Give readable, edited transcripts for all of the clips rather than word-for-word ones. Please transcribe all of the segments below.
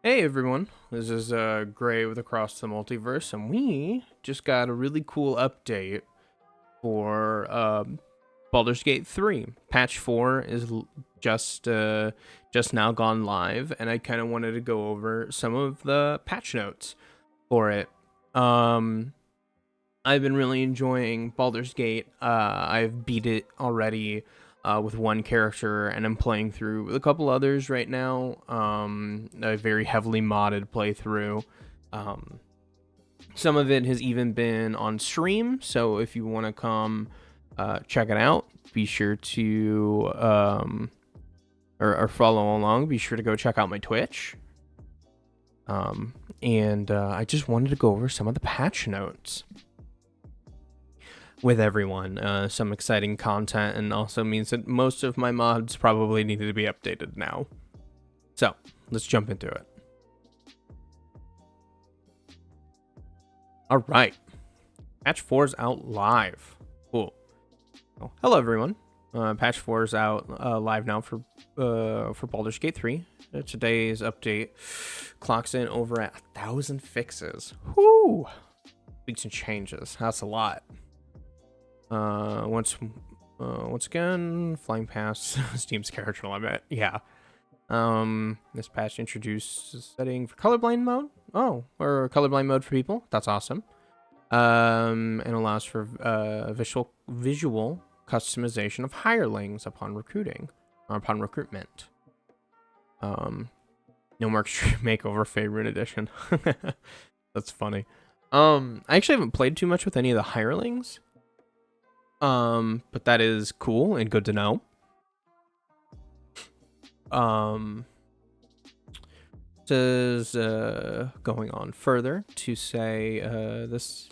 Hey everyone, this is Gray with Across the Multiverse, and we just got a really cool update for Baldur's Gate 3. Patch 4 is just now gone live, and I kind of wanted to go over some of the patch notes for it. I've been really enjoying Baldur's Gate. I've beat it already with one character, and I'm playing through with a couple others right now. A very heavily modded playthrough. Some of it has even been on stream, so if you want to come check it out, be sure to or follow along. Be sure to go check out my Twitch. And I just wanted to go over some of the patch notes with everyone. Some exciting content, and also means that most of my mods probably needed to be updated now. So let's jump into it. All right, patch 4 is out live. Cool. Oh, hello everyone. Patch 4 is out live now for Baldur's Gate 3. Today's update clocks in over at 1,000 fixes. Whoo! Tweaks and changes. That's a lot. Once again, flying past Steam's character limit. Yeah. This patch introduced a setting for colorblind mode. Oh, or colorblind mode for people. That's awesome. And allows for visual customization of hirelings upon recruitment. No more extreme makeover favorite edition. That's funny. I actually haven't played too much with any of the hirelings. But that is cool and good to know. Says going on further to say this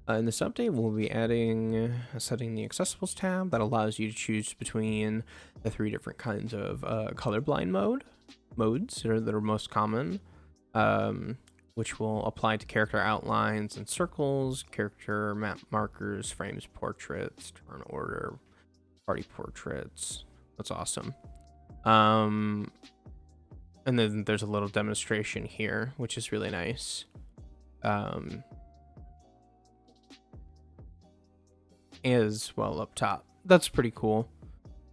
in this update we'll be adding setting the accessibles tab that allows you to choose between the 3 different kinds of colorblind modes that are most common, which will apply to character outlines and circles, character map markers, frames, portraits, turn order, party portraits. That's awesome. And then there's a little demonstration here, which is really nice. As well up top. That's pretty cool.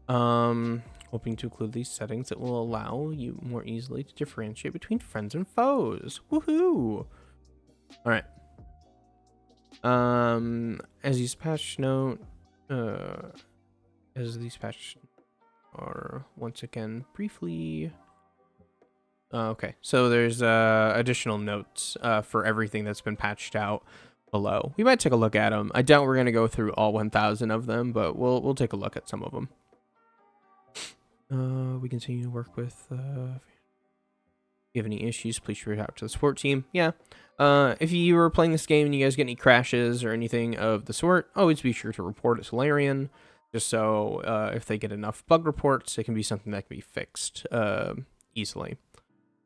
Hoping to include these settings that will allow you more easily to differentiate between friends and foes. Woohoo! All right. As these patch are once again briefly. Okay, so there's additional notes for everything that's been patched out below. We might take a look at them. I doubt we're gonna go through all 1,000 of them, but we'll take a look at some of them. We continue to work with. If you have any issues, please reach out to the support team. Yeah. If you were playing this game and you guys get any crashes or anything of the sort, always be sure to report it to Larian, just so if they get enough bug reports, it can be something that can be fixed easily.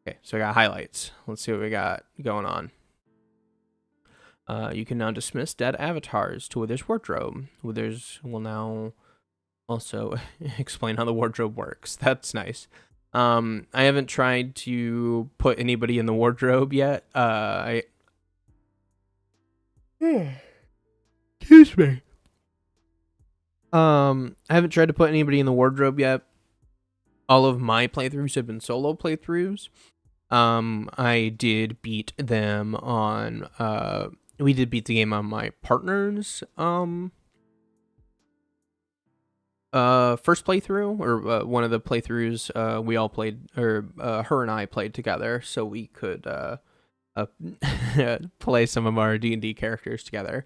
Okay, so I got highlights. Let's see what we got going on. You can now dismiss dead avatars to Wither's wardrobe. Withers will now also explain how the wardrobe works. That's nice. I haven't tried to put anybody in the wardrobe yet. Excuse me. I haven't tried to put anybody in the wardrobe yet. All of my playthroughs have been solo playthroughs. I did beat them on we did beat the game on my partner's first playthrough, or one of the playthroughs we all played, or her and I played together, so we could play some of our D&D characters together.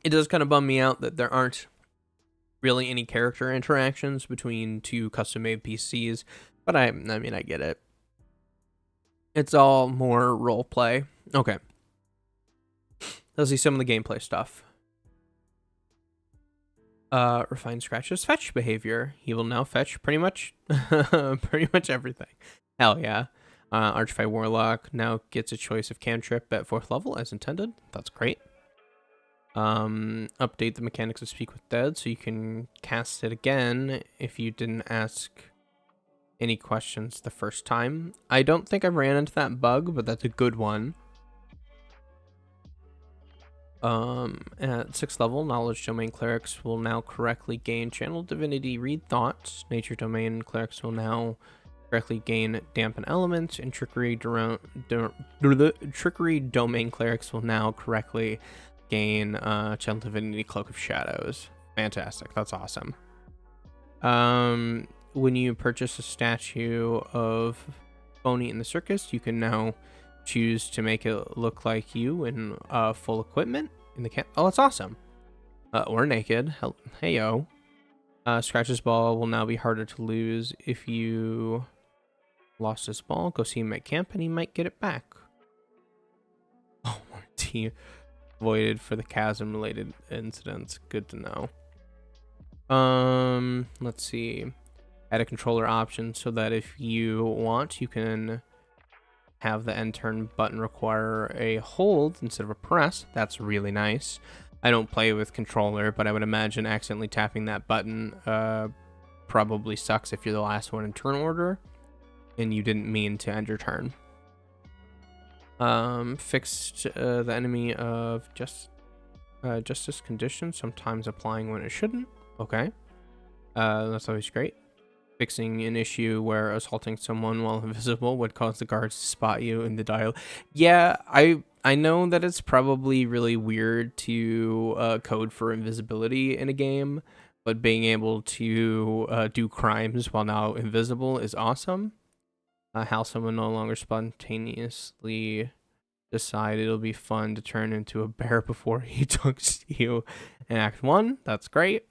It does kind of bum me out that there aren't really any character interactions between 2 custom-made PCs, but I mean, I get it. It's all more role play. Okay. Let's see some of the gameplay stuff. Refined Scratch's fetch behavior. He will now fetch pretty much everything. Hell yeah. Archfight Warlock now gets a choice of cantrip at 4th level as intended. That's great. Update the mechanics of Speak with Dead so you can cast it again if you didn't ask any questions the first time. I don't think I ran into that bug, but that's a good one. At 6th level, Knowledge Domain Clerics will now correctly gain Channel Divinity Read Thoughts. Nature Domain Clerics will now correctly gain Dampen Elements, and Trickery Domain Clerics will now correctly gain Channel Divinity Cloak of Shadows. Fantastic, that's awesome. When you purchase a statue of Phony in the Circus, you can now choose to make it look like you in full equipment in the camp. Oh, that's awesome. Or naked. Hey yo. Scratch's ball will now be harder to lose. If you lost his ball, go see him at camp and he might get it back. Oh, warranty avoided for the chasm related incidents. Good to know. Let's see. Add a controller option so that if you want, you can have the end turn button require a hold instead of a press. That's really nice. I don't play with controller, but I would imagine accidentally tapping that button probably sucks if you're the last one in turn order and you didn't mean to end your turn. Fixed the enemy of justice condition, sometimes applying when it shouldn't. Okay. That's always great. Fixing an issue where assaulting someone while invisible would cause the guards to spot you in the dial. Yeah, I know that it's probably really weird to code for invisibility in a game, but being able to do crimes while now invisible is awesome. How someone no longer spontaneously decide it'll be fun to turn into a bear before he talks to you in Act 1. That's great.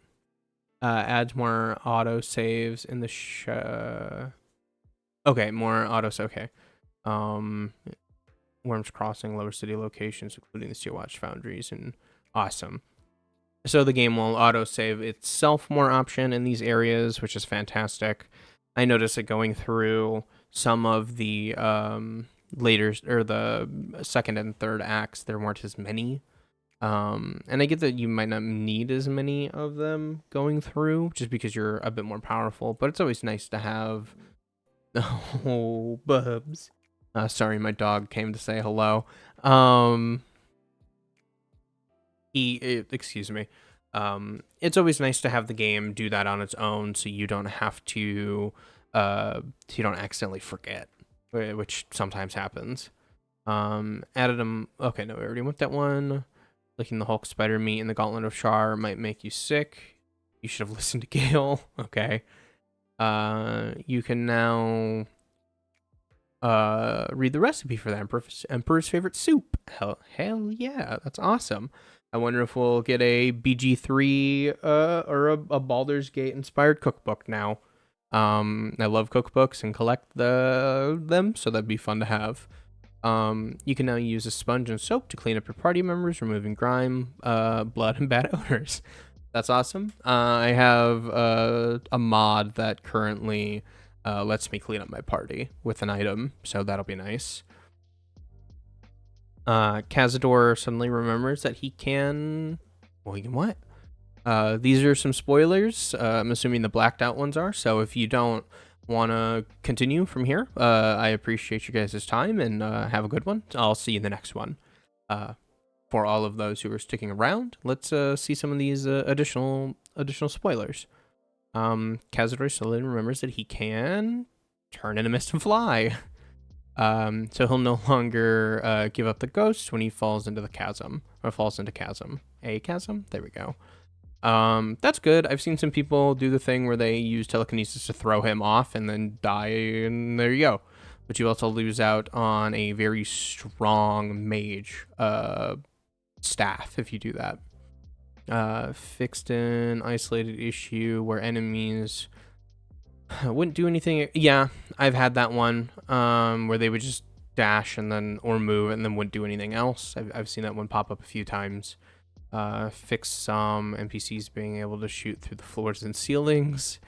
Adds more auto saves in the okay, more autos. Okay. Worms Crossing, lower city locations, including the Steel Watch Foundries, and awesome. So the game will auto save itself more option in these areas, which is fantastic. I noticed it going through some of the later or the second and third acts. There weren't as many. And I get that you might not need as many of them going through just because you're a bit more powerful, but it's always nice to have. Oh, Bubs. Sorry, my dog came to say hello. Excuse me. It's always nice to have the game do that on its own, so you don't have to, you don't accidentally forget, which sometimes happens. Added them. Okay, no, we already went that one. Licking the Hulk spider meat in the Gauntlet of Char might make you sick. You should have listened to Gale. Okay. You can now read the recipe for the Emperor's favorite soup. Hell yeah, that's awesome. I wonder if we'll get a BG3 or a Baldur's Gate inspired cookbook now. I love cookbooks and collect them, so that'd be fun to have. You can now use a sponge and soap to clean up your party members, removing grime, blood, and bad odors. That's awesome. I have a mod that currently lets me clean up my party with an item, so that'll be nice. Cazador suddenly remembers that he can... Well, he can what? These are some spoilers. I'm assuming the blacked out ones are, so if you don't want to continue from here, I appreciate you guys' time, and have a good one. I'll see you in the next one. For all of those who are sticking around, let's see some of these additional spoilers. Cazador suddenly remembers that he can turn into mist and fly. So he'll no longer give up the ghost when he falls into the chasm, or falls into chasm. A chasm? There we go. That's good. I've seen some people do the thing where they use telekinesis to throw him off and then die, and there you go. But you also lose out on a very strong mage staff if you do that. Fixed an isolated issue where enemies wouldn't do anything. Yeah, I've had that one where they would just dash and then or move and then wouldn't do anything else. I've seen that one pop up a few times. Fix some NPCs being able to shoot through the floors and ceilings.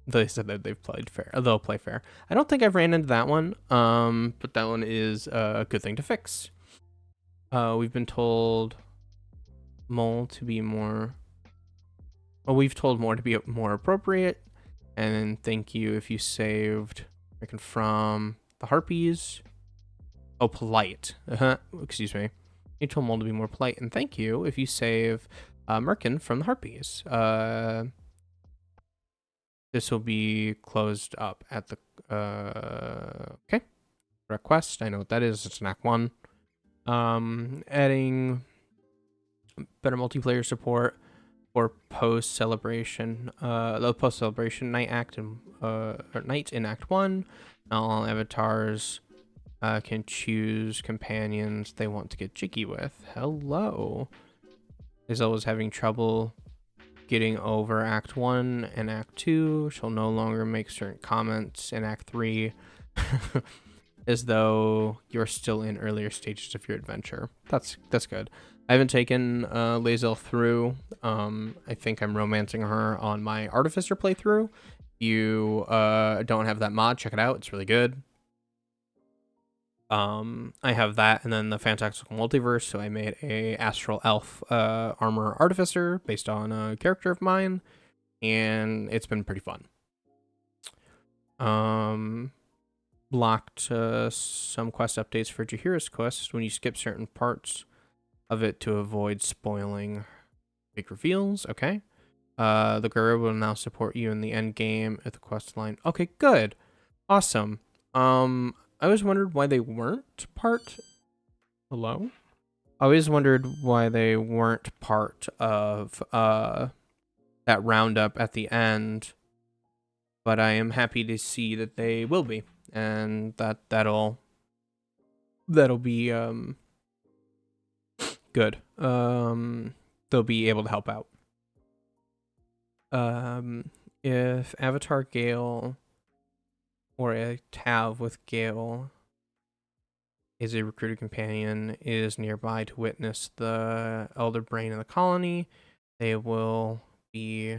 They said that they've played fair. They'll play fair. I don't think I've ran into that one. But that one is a good thing to fix. We've been told Mole to be more Well, we've told more to be more appropriate. And then thank you if you saved from the Harpies. Oh, polite. Excuse me. You told Mole to be more polite. And thank you if you save Merkin from the Harpies. This will be closed up at the... okay. Request. I know what that is. It's an Act 1. Adding better multiplayer support for post-celebration. The post-celebration night act and night in Act 1. All avatars can choose companions they want to get jiggy with. Hello. Lizel was having trouble getting over Act 1 and Act 2. She'll no longer make certain comments in Act 3 as though you're still in earlier stages of your adventure. That's good. I haven't taken Lizel through. I think I'm romancing her on my Artificer playthrough. You don't have that mod, check it out. It's really good. I have that and then the Fantastical Multiverse, so I made a Astral Elf Armor Artificer based on a character of mine, and it's been pretty fun. Blocked some quest updates for Jaheira's quest when you skip certain parts of it to avoid spoiling big reveals. Okay. The Guru will now support you in the end game at the quest line. Okay, good. Awesome. I always wondered why they weren't part... Hello? I always wondered why they weren't part of that roundup at the end, but I am happy to see that they will be, and that'll be good. They'll be able to help out. If Avatar Gale or a Tav with Gale is a recruited companion is nearby to witness the elder brain in the colony, they will be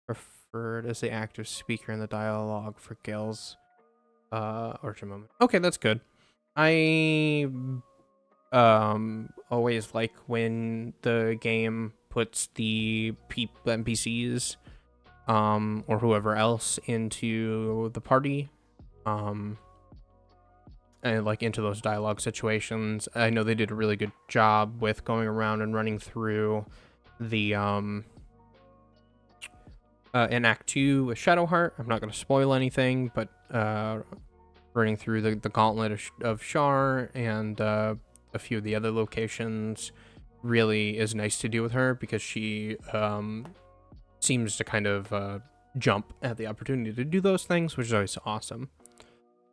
referred as the active speaker in the dialogue for Gale's origin moment. Okay, that's good. I always like when the game puts the NPCs or whoever else into the party, and like into those dialogue situations. I know they did a really good job with going around and running through the in Act 2 with Shadowheart. I'm not going to spoil anything, but running through the Gauntlet of Shar and a few of the other locations really is nice to do with her, because she seems to kind of jump at the opportunity to do those things, which is always awesome.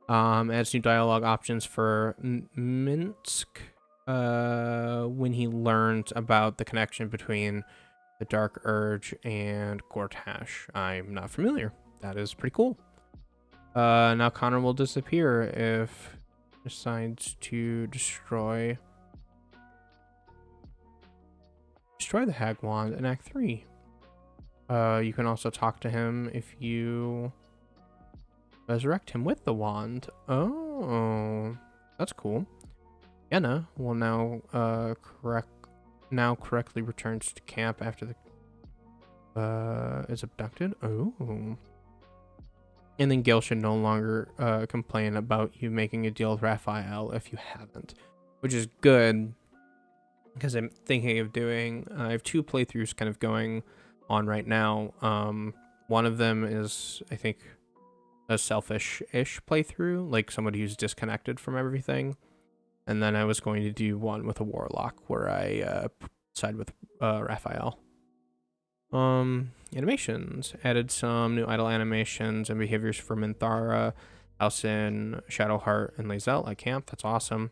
Adds new dialogue options for Minsk when he learns about the connection between the Dark Urge and Gortash. I'm not familiar. That is pretty cool. Now Connor will disappear if he decides to destroy the Hag Wand in Act 3. You can also talk to him if you resurrect him with the wand. Oh, that's cool. Yenna will now correctly returns to camp after the is abducted. Oh. And then Gale should no longer complain about you making a deal with Raphael if you haven't, which is good, because I'm thinking of doing... I have 2 playthroughs kind of going on right now. One of them is, I think, a selfish-ish playthrough, like somebody who's disconnected from everything. And then I was going to do one with a warlock where I side with Raphael. Animations. Added some new idle animations and behaviors for Minthara, Alcin, Shadowheart, and Lizel at camp. That's awesome.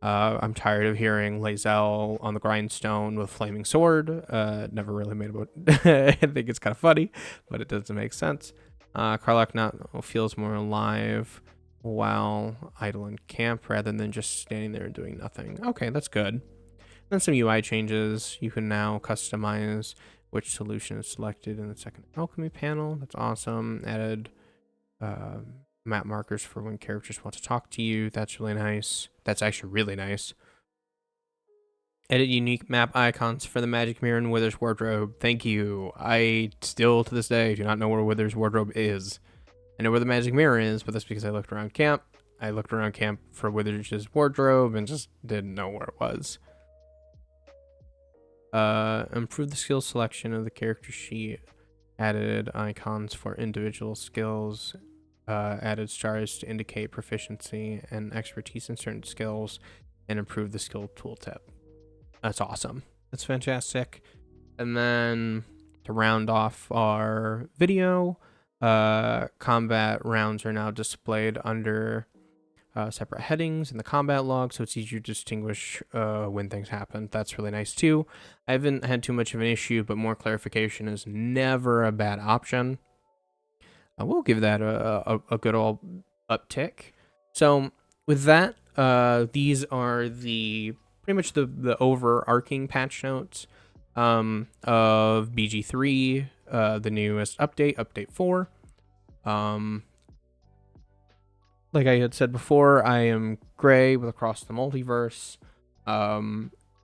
I'm tired of hearing Lizel on the grindstone with flaming sword. Never really made about I think it's kind of funny, but it doesn't make sense. Karlach now feels more alive while idle in camp rather than just standing there and doing nothing. Okay, that's good. Then some UI changes. You can now customize which solution is selected in the second alchemy panel. That's awesome. Added map markers for when characters want to talk to you. That's really nice. That's actually really nice. Edit unique map icons for the magic mirror and Wither's wardrobe. Thank you. I still, to this day, do not know where Wither's wardrobe is. I know where the magic mirror is, but that's because I looked around camp. I looked around camp for Wither's wardrobe and just didn't know where it was. Improve the skill selection of the character sheet. Added icons for individual skills. Added stars to indicate proficiency and expertise in certain skills, and improve the skill tooltip. That's awesome. That's fantastic. And then to round off our video, combat rounds are now displayed under separate headings in the combat log, so it's easier to distinguish when things happen. That's really nice too. I haven't had too much of an issue, but more clarification is never a bad option. I will give that a good old uptick. So with that, these are the pretty much the overarching patch notes of BG3, the newest update, update 4. Like I had said before, I am Gray with Across the Multiverse.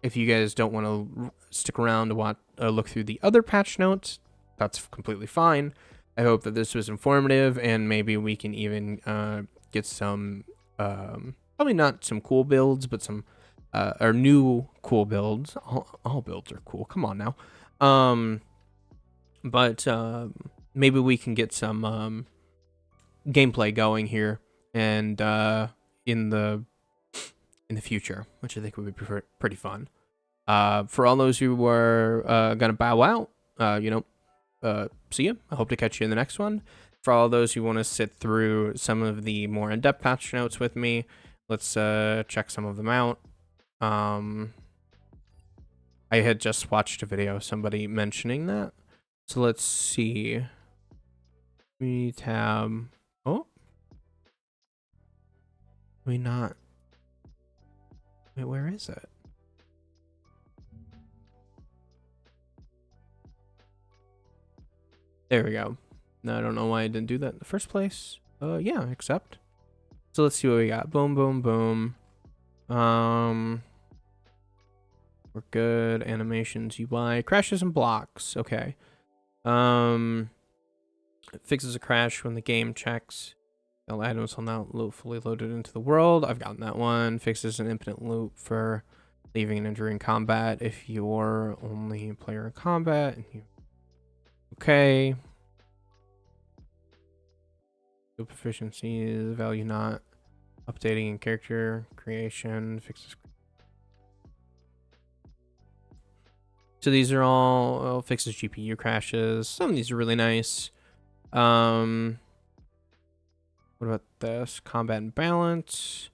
If you guys don't want to stick around to look through the other patch notes, that's completely fine. I hope that this was informative, and maybe we can even get some, probably not some cool builds, but some or new cool builds. All builds are cool. Come on now. But maybe we can get some gameplay going here, and in the future, which I think would be pretty fun. For all those who are gonna bow out, see you. I hope to catch you in the next one. For all those who want to sit through some of the more in-depth patch notes with me, let's check some of them out. I had just watched a video of somebody mentioning that, so let's see. We tab. Oh, we not. Wait, where is it? There we go. No, I don't know why I didn't do that in the first place. Yeah, accept. So let's see what we got. Boom, boom, boom. We're good. Animations, UI, crashes and blocks. Okay. It fixes a crash when the game checks. All items will now fully loaded into the world. I've gotten that one. Fixes an infinite loop for leaving an injury in combat if you're only a player in combat. And you... Okay. Skill proficiency is value not updating in character creation. Fixes. So these are all fixes GPU crashes. Some of these are really nice. What about this? Combat and balance.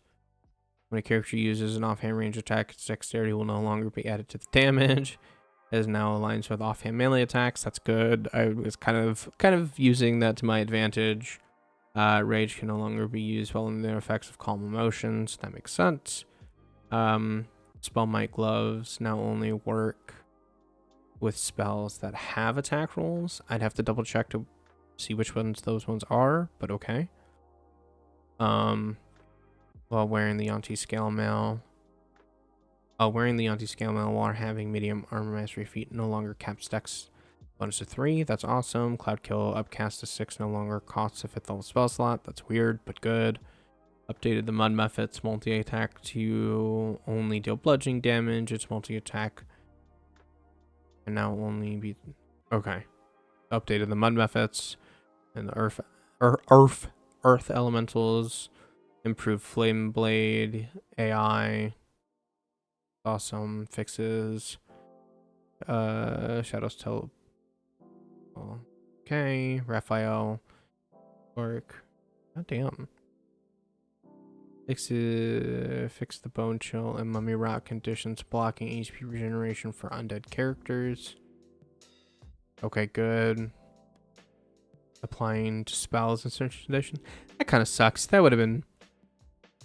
When a character uses an offhand range attack, its dexterity will no longer be added to the damage. It is now aligns with offhand melee attacks. That's good. I was kind of using that to my advantage. Rage can no longer be used while in the effects of calm emotions. That makes sense. Spell might gloves now only work with spells that have attack rolls. I'd have to double check to see which ones those ones are, but okay. While wearing the anti-scale mail. Wearing the anti-scale mail while having medium armor mastery feat no longer caps dex bonus to 3. That's awesome. Cloud kill upcast to 6 no longer costs a 5th level spell slot. That's weird, but good. Updated the mud methods multi-attack to only deal bludgeoning damage. It's multi-attack and now only be okay. Updated the mud methods and the earth elementals. Improved flame blade AI. Awesome. Fixes shadows tell. Okay. Raphael work. God damn. Fix the bone chill and mummy rot conditions, blocking HP regeneration for undead characters. Okay, good. Applying to spells in certain conditions. That kind of sucks. That would have been.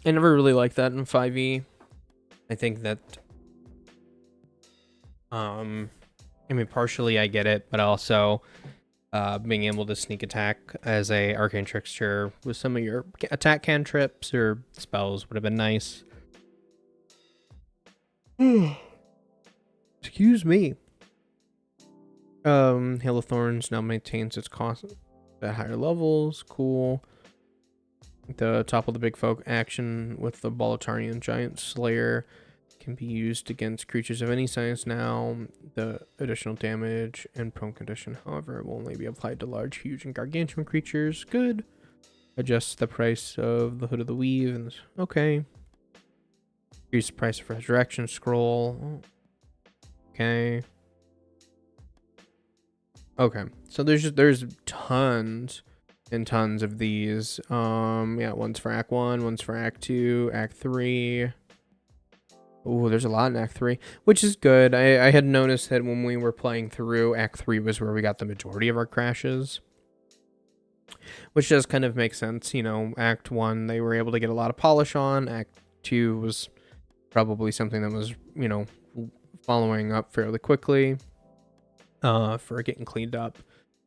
I never really liked that in 5e. I think that. I mean, partially I get it, but also. Being able to sneak attack as a arcane trickster with some of your attack cantrips or spells would have been nice. Excuse me. Hail of Thorns now maintains its cost at higher levels. Cool. The top of the big folk action with the Boletarian Giant Slayer can be used against creatures of any size now. The additional damage and prone condition, however, will only be applied to large, huge, and gargantuan creatures. Good. Adjust the price of the Hood of the Weave. And okay. Increase the price of Resurrection Scroll. Okay. Okay. So there's tons and tons of these. Yeah, one's for Act 1, one's for Act 2, Act 3. Ooh, there's a lot in Act 3, which is good. I had noticed that when we were playing through, Act 3 was where we got the majority of our crashes. Which does kind of make sense. You know, Act 1, they were able to get a lot of polish on. Act 2 was probably something that was, you know, following up fairly quickly for getting cleaned up.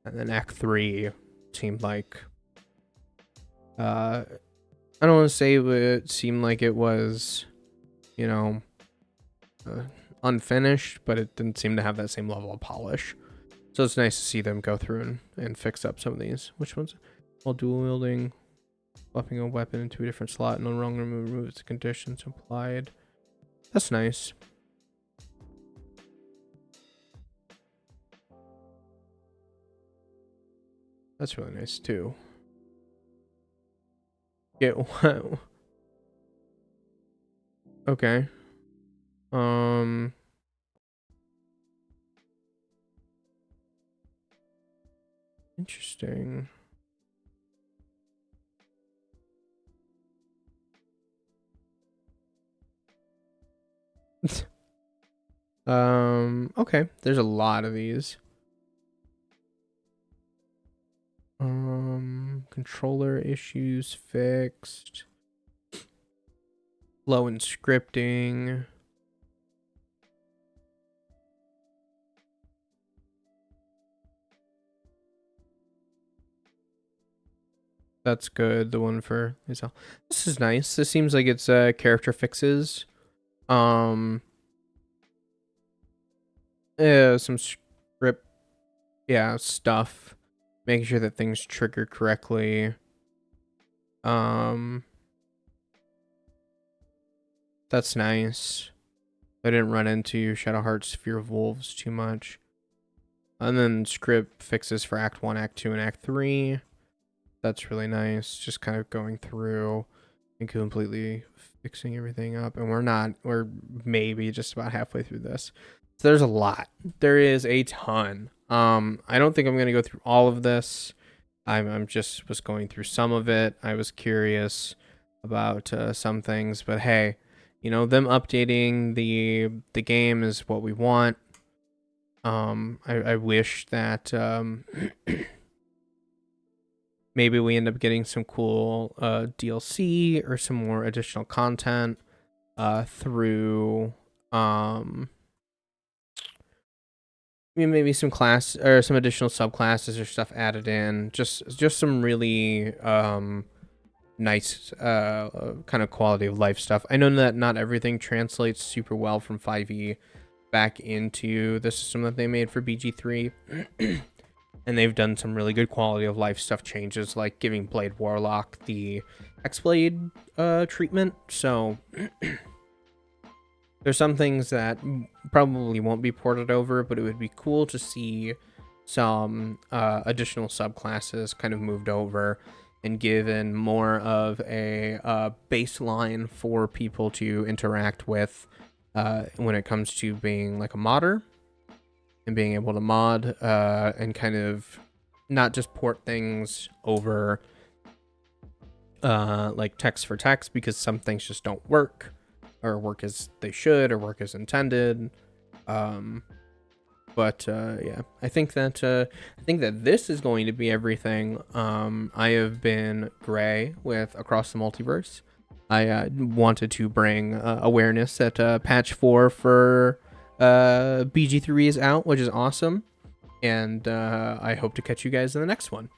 And then Act 3 seemed like... I don't want to say it seemed like it was... you know, unfinished, but it didn't seem to have that same level of polish. So it's nice to see them go through and fix up some of these. Which ones? While dual wielding, swapping a weapon into a different slot, no longer removes the conditions applied. That's nice. That's really nice too. Yeah. Okay. Interesting. Okay. There's a lot of these. Controller issues fixed. Low in scripting. That's good. The one for Isel. This is nice. This seems like it's character fixes. Yeah, some script, yeah, stuff. Making sure that things trigger correctly. That's nice. I didn't run into Shadowheart's Fear of Wolves too much. And then script fixes for Act 1, Act 2, and Act 3. That's really nice. Just kind of going through and completely fixing everything up. And we're maybe just about halfway through this. So there's a lot. There is a ton. I don't think I'm going to go through all of this. I'm just was going through some of it. I was curious about some things, but hey, you know, them updating the game is what we want. I wish that maybe we end up getting some cool DLC or some more additional content through maybe some class or some additional subclasses or stuff added in. Just some really nice kind of quality of life stuff. I know that not everything translates super well from 5e back into the system that they made for BG3. And they've done some really good quality of life stuff changes, like giving Blade Warlock the X-Blade treatment. So there's some things that probably won't be ported over, but it would be cool to see some additional subclasses kind of moved over and given more of a baseline for people to interact with when it comes to being like a modder and being able to mod and kind of not just port things over like text for text, because some things just don't work or work as they should or work as intended. But yeah, I think that this is going to be everything. I have been Gray with Across the Multiverse. I wanted to bring awareness that patch 4 for BG3 is out, which is awesome. And I hope to catch you guys in the next one.